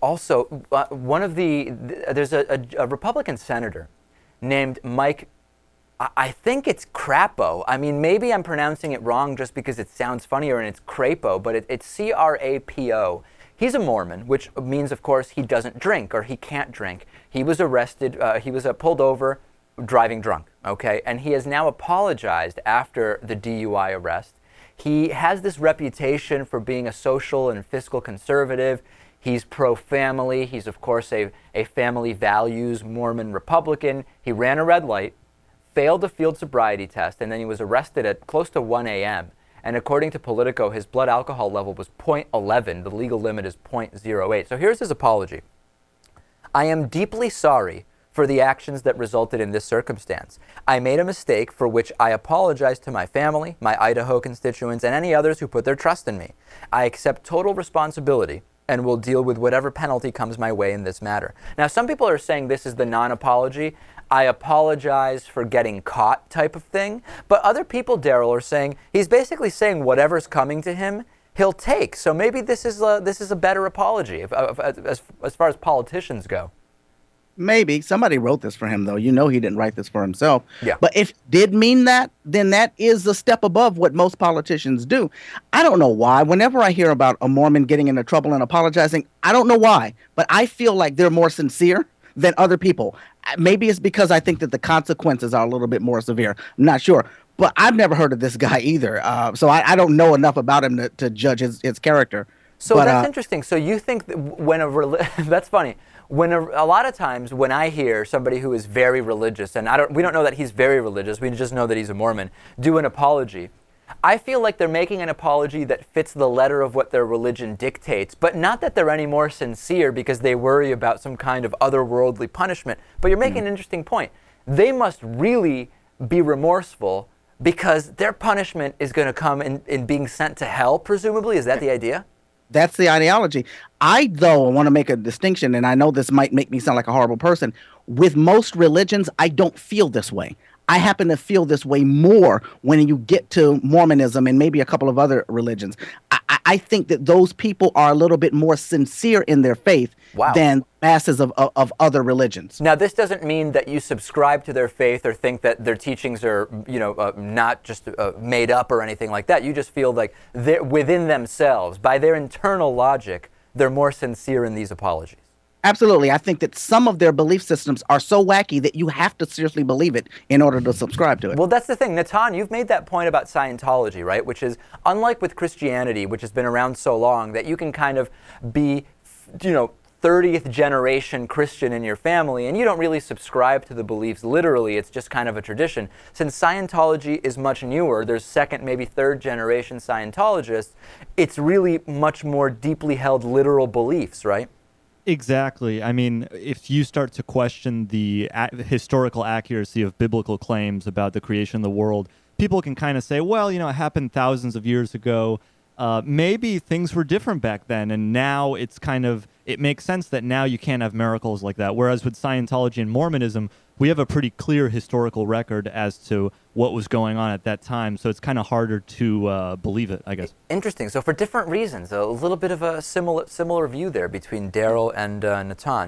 Also, there's a Republican senator named Mike. I think it's Crapo. I mean, maybe I'm pronouncing it wrong just because it sounds funnier and it's Crapo, but it's Crapo. He's a Mormon, which means, of course, he doesn't drink or he can't drink. He was arrested. He was pulled over driving drunk, okay? And he has now apologized after the DUI arrest. He has this reputation for being a social and fiscal conservative. He's pro-family. He's, of course, a family values Mormon Republican. He ran a red light, failed a field sobriety test, and then he was arrested at close to 1 a.m. And according to Politico, his blood alcohol level was 0.11. The legal limit is 0.08. So here's his apology. I am deeply sorry for the actions that resulted in this circumstance. I made a mistake for which I apologize to my family, my Idaho constituents, and any others who put their trust in me. I accept total responsibility and will deal with whatever penalty comes my way in this matter. Now, some people are saying this is the non-apology. I apologize for getting caught type of thing. But other people, Daryl, are saying he's basically saying whatever's coming to him, he'll take. So maybe this is a better apology as far as politicians go. Maybe. Somebody wrote this for him, though. You know he didn't write this for himself. Yeah. But if did mean that, then that is a step above what most politicians do. I don't know why. Whenever I hear about a Mormon getting into trouble and apologizing, I don't know why. But I feel like they're more sincere than other people. Maybe it's because I think that the consequences are a little bit more severe. I'm not sure. But I've never heard of this guy either. So I don't know enough about him to judge his character. So but, that's interesting. So you think that when that's funny. When a lot of times when I hear somebody who is very religious, and we don't know that he's very religious, we just know that he's a Mormon, do an apology, I feel like they're making an apology that fits the letter of what their religion dictates, but not that they're any more sincere because they worry about some kind of otherworldly punishment. But you're making an interesting point. They must really be remorseful because their punishment is going to come in being sent to hell, presumably. Is that the idea? That's the ideology. I, though, want to make a distinction, and I know this might make me sound like a horrible person. With most religions, I don't feel this way. I happen to feel this way more when you get to Mormonism and maybe a couple of other religions. I think that those people are a little bit more sincere in their faith than masses of other religions. Now, this doesn't mean that you subscribe to their faith or think that their teachings are, not just made up or anything like that. You just feel like they're within themselves, by their internal logic, they're more sincere in these apologies. Absolutely. I think that some of their belief systems are so wacky that you have to seriously believe it in order to subscribe to it. Well, that's the thing. Natan, you've made that point about Scientology, right? Which is, unlike with Christianity, which has been around so long, that you can kind of be, 30th generation Christian in your family, and you don't really subscribe to the beliefs literally. It's just kind of a tradition. Since Scientology is much newer, there's second, maybe third generation Scientologists, it's really much more deeply held literal beliefs, right? Exactly. I mean, if you start to question the historical accuracy of biblical claims about the creation of the world, people can kind of say, well, it happened thousands of years ago. Maybe things were different back then, and now it makes sense that now you can't have miracles like that. Whereas with Scientology and Mormonism, we have a pretty clear historical record as to what was going on at that time, so it's kind of harder to believe it, I guess. Interesting. So for different reasons, a little bit of a similar view there between Daryl and Natan.